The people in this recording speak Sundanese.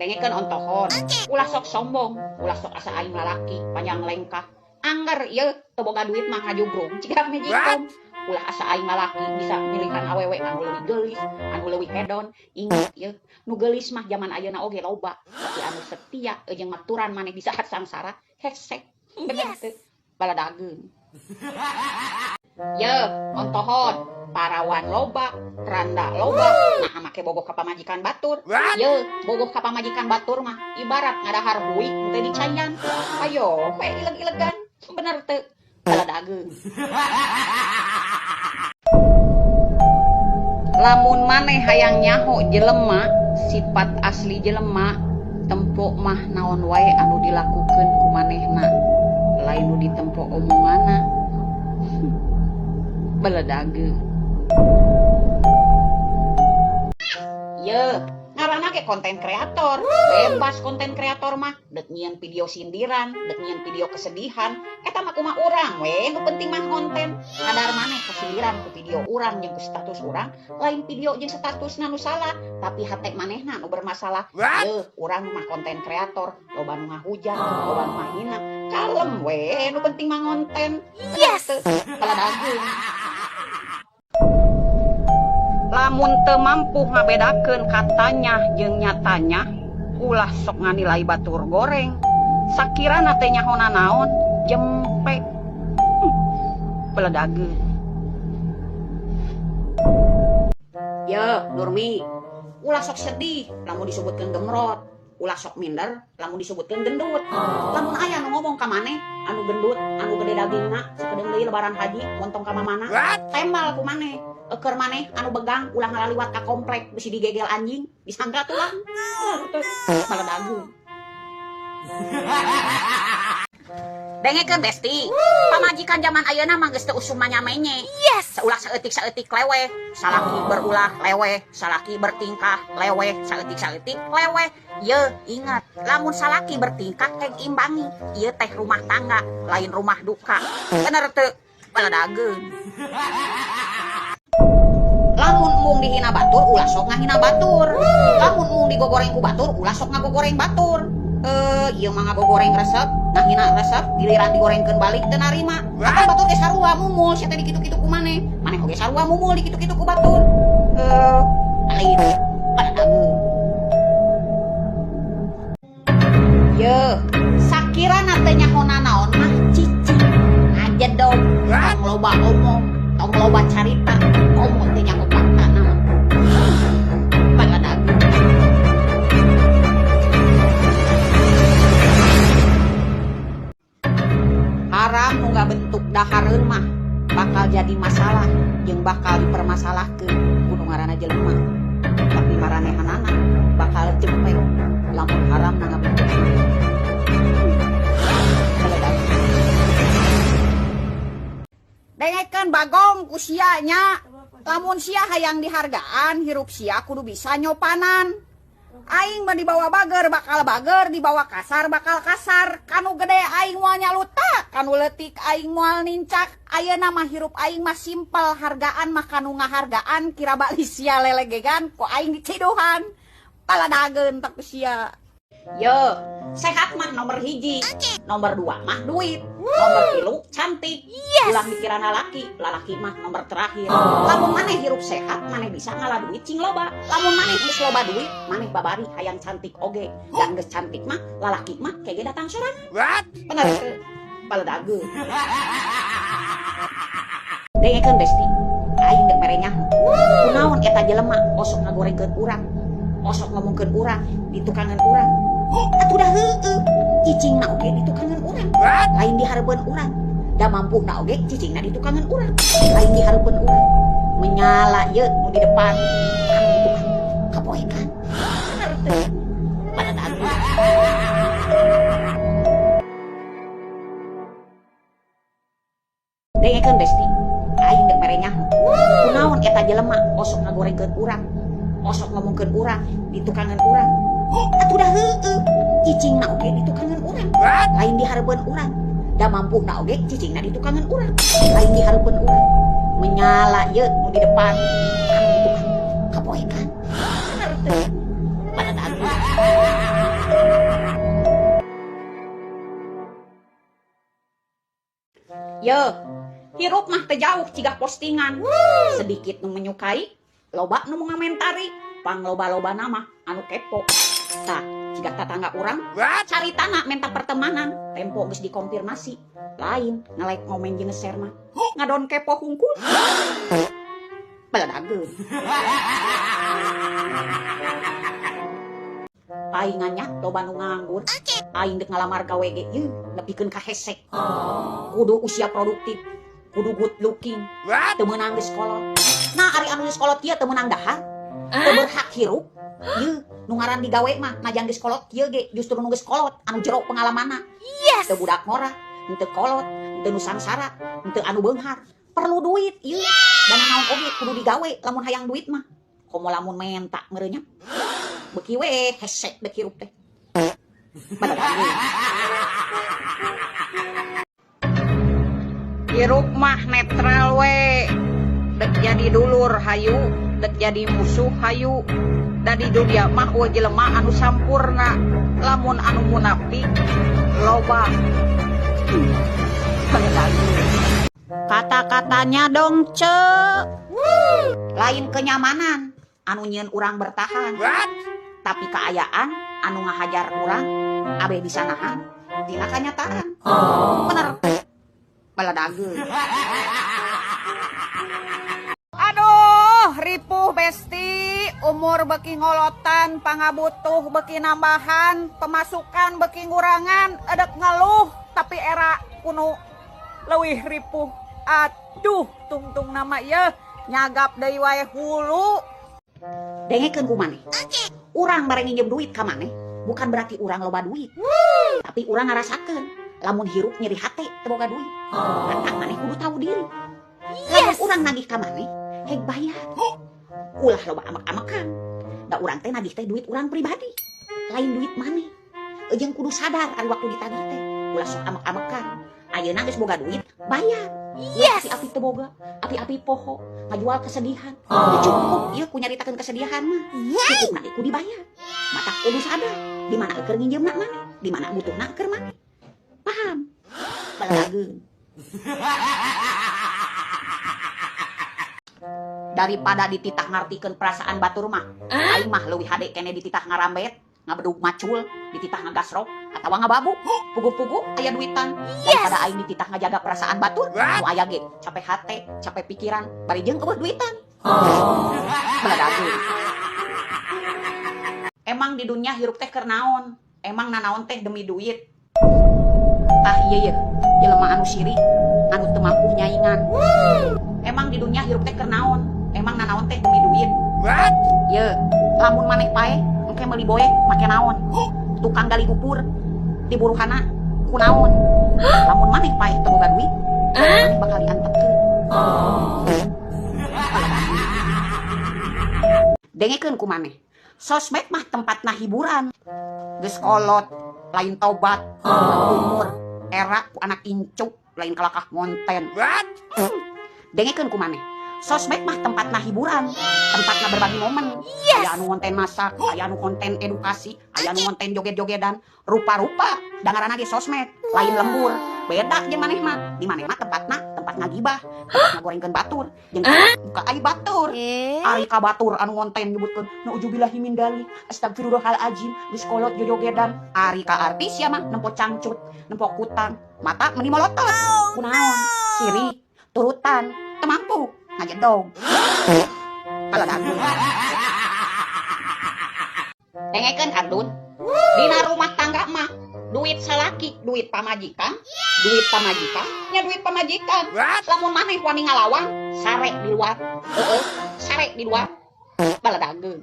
Tengekeun ontohon. Ulah sok sombong, ulah sok asa aing lalaki, panjang lengkah. Angger ieu teu boga duit mah ngajugrung, ciga mejikom. Ulah asa aing lalaki bisa milihan awewe anu leuwih geulis, anu leuwih hedon. Ingat ieu, nu geulis mah zaman ayeuna oge loba, tapi anu setia jeung maturan maneh di saat sangsara hesek. Bener teu? Baladageun. Ye, ontohon, parawan loba, randa loba, nah make bogoh ka pamajikan batur. Ye, bogoh ka pamajikan batur mah ibarat ngadahar buik teu dicayan. Ayo, we ileg-ilegan, bener teu? Baladageun. Lamun maneh hayang nyaho jelema, sifat asli jelema, tempo mah naon wae anu dilakukeun ku manehna, lain nu ditempo omonganna. Baladageun. Ye, ngaranna ge konten kreator. Bebas konten kreator mah, dek nyieun video sindiran, dek nyieun video kesedihan, eta mah kumaha urang we, nu penting mah konten. Sadar maneh kesindiran ku video urang jeung ku status urang, lain video jeung statusna nu salah, tapi hate manehna nu bermasalah. Ye, urang mah konten kreator, loba nu ngahujan, loba nu ngahina. Kalem we, nu penting mah konten. Yes. Baladageun. Lamun teu mampu ngabedakeun katanya jeung nyatanya, ulah sok nganilai batur goreng. Sakirana teh nyahona naon, jempe. Baladageun. Ye, Nurmi, ulah sok sedih lamun disebutkeun gemrot. Ulah sok minder lamun disebutkeun gendut. Lamun aya nu ngomong ka maneh anu gendut, anu gede dagingna, sakedeung deui lebaran haji montong ka mamana, tembal ku maneh. Keur maneh anu begang ulah ngalaliwat ka komplek bisi digegel anjing, disangka tuh lah. Baladageun. Dengekeun Besti, pamajikan zaman ayeuna mah geus teu usum manyamenye. Yes. Saulah saeutik-saeutik leweh, salaki berulah leweh, salaki bertingkah leweh, saeutik-saeutik leweh. Ye, ingat, lamun salaki bertingkah keng imbangi. Ieu teh rumah tangga, lain rumah duka. Bener teu? Baladageun. Lamun mung dihina batur, ulah sok ngahina batur. Lamun mung digogoreng ku batur, ulah sok ngagogoreng batur. Ieu mah ngagogoreng resep, ngahina resep, giliran digorengkeun balik teu narima. Akan batur ge sarua mumul, sia teh dikitu-kitu ku maneh. Maneh oge sarua mumul dikitu-kitu ku batur. Lain baladageun. Ye, sakirana teh nyahona naon mah cicing. Aja dong, tong loba omong, tong loba carita, omong teh nyaho fakta naon. Baladageun. Haram nu bentuk dahareun mah bakal jadi masalah jeung bakal dipermasalahkeun kudu ngaranna jelema. Tapi maranehanana bakal jempek lamun haram na ngabentuk. Dengekeun Bagong ku sia nya, lamun sia hayang dihargaan hirup sia kudu bisa nyopanan. Aing mah dibawa bager, dibawa kasar bakal kasar. Kanu gede aing moal nyalutak, kanu leutik aing moal nincak. Ayeuna mah hirup aing mah simpel, hargaan mah kanu ngahargaan, kira bali sia lelegegan ku aing diciduhan. Baladageun tak sia. Yo, sehat mah nomor hiji. Nomor 2 mah duit. Nomor 3 cantik. Ulah mikiran lalaki mah nomor terakhir. Lamun maneh hirup sehat, maneh bisa ngalah duit cing loba. Lamun maneh geus loba duit, maneh babari hayang cantik oge. Dan geus cantik mah lalaki mah kege datang sorangan. Bener teu? Baladageun. Dengekeun Besti, aing dek mere nyaho. Kunaon eta jelema osok ngagorengkeun urang, osok ngomongkeun urang di tukangan urang. Atuh dah heueuh, cicingna oge di tukangan urang, lain dihareupeun urang. Da mampuna oge cicingna di tukangan urang, lain dihareupeun urang. Menyala ye nu di depan anu tukang kapoekan. Bener teu? Baladageun. Dengekeun Besti, aing dek mere nyaho. Kunaon eta jelema osok ngagorengkeun urang, osok ngomongkeun urang di tukangan urang. Atuh dah heueuh, cicingna oge di tukangan urang, lain dihareupeun urang. Da mampuna oge cicingna di tukangan urang, lain dihareupeun urang. Menyala ye nu di depan anu tukang kapoekan. Bener teu? Baladageun. Ye, hirup mah teu jauh cigah postingan. Sedikit nu menyukai, loba nu mengomentari, pangloba-loba nama anu kepo. Tah, cigah tetangga urang, cari tanah minta pertemanan, tempo geus dikonfirmasi. Lain nge-like ngomen jeung nge-share mah. Ngadon kepo hungkul. Baladageun. Aing nganyak loba nu nganggur. Aing dek ngalamar gawe ge yeuh nepikeun ka hesek. Kudu usia produktif, kudu good looking, teu meunang geus kolot. Nah, ari anu geus kolot kieu teu meunang dahar, teu berhak hirup. Yeuh, nu ngaran digawe mah najan geus kolot kieu ge justru nu geus kolot anu jero pengalamanna. Yes. Teu budak ngora, teu kolot, teu nu sangsara, teu anu beunghar. Perlu duit, yeuh. Dan naon oge kudu digawe lamun hayang duit mah. Komo lamun menta ngeurenyep. Beuki we hesek dek hirup teh. Baladageun. Hirup mah netral we. Dek jadi dulur hayu, dek jadi musuh hayu. Da di dunia mah we jelema anu sampurna. Lamun anu munafik loba. Baladageun. Kata-katanya dong, Cek. Lain kenyamanan anu nyieun urang bertahan. Tapi keayaan anu ngahajar urang abe bisa nahan tina kanyataan. Bener. Baladageun. Aduh, ripuh besti, umur beki ngolotan, pangabutuh beki nambahan, pemasukan beki ngurangan, edek ngeluh tapi era kuno leuwih ripuh. Aduh, tungtung nama ieu nyagap deui wae hulu. Dengekeun kumaneh. Urang bareng nginjem duit ka maneh bukan berarti urang loba duit. Tapi urang ngarasakeun lamun hirup nyeri hate teu boga duit. Maka maneh kudu tahu diri. Lamun urang nagih ka maneh heg bayar. Ulah loba amek-amekan. Da urang teh nagih teh duit urang pribadi. Lain duit maneh. Jeung kudu sadar ari waktu ditagih teh. Ulah sok amek-amekan. Ayeuna geus boga duit, bayar. Yes. Api-api teu boga, api-api poho, ngajual kesedihan. Cukup ieu ku nyaritakeun kesedihan mah. Cukupna ku dibayar. Mata kudu sadar di mana keur nginjeumna maneh, di mana butuhna keur maneh. Paham? Baladageun. Daripada dititah ngartikeun perasaan batur mah, aing mah leuwih hade keneh dititah ngarambet, ngabedug macul, dititah ngagasrok, atawa ngababuk, pugu-pugu aya duitan. Daripada aing dititah ngajaga perasaan batur, nu aya ge capek hate, capek pikiran, bari jeung eueuh duitan. Baladageun. Emang di dunia hirup teh keur naon? Emang nanaon teh demi duit? Ah ieu ye, jelema anu sirik, anu teu mampu nyaingan. Emang di dunia hirup teh keur naon? Emang nanaon teh demi duit? Ye, lamun maneh pae engke meuli boe make naon? Tukang gali kupur di buruhana kunaon? Lamun maneh pae teu boga duit, maneh bakal diantepkeun. Dengekeun ku maneh. Sosmed mah tempatna hiburan. Geus kolot, lain tobat, umur, era ku anak incuk, lain kalakah ngonten. Dengekeun ku maneh. Sosmed mah tempatna hiburan, tempatna berbagi momen. Aya anu konten masak, aya anu konten edukasi, aya anu konten joget-jogedan, rupa-rupa dangaranna ge sosmed, lain lembur. Beda jeung maneh mah. Di maneh mah tempatna tempat ngagibah, tempat ngagorengkeun batur, jeung buka aib batur. Ari ka batur anu konten nyebutkeun nauzubillahi min dzalik, astagfirullahalazim, geus kolot jogedan. Ari ka artis ya mah nempo cangcut, nempo kutang, mata meuni molotot. Kunaon? Sirik, turutan, teu mampu. Ngajedog. Baladageun. Dengekeun Ardun. Dina rumah tangga mah duit salaki, duit pamajikan, nya duit pamajikan. Lamun maneh wani ngalawan, sare di luar. Sare di luar. Baladageun.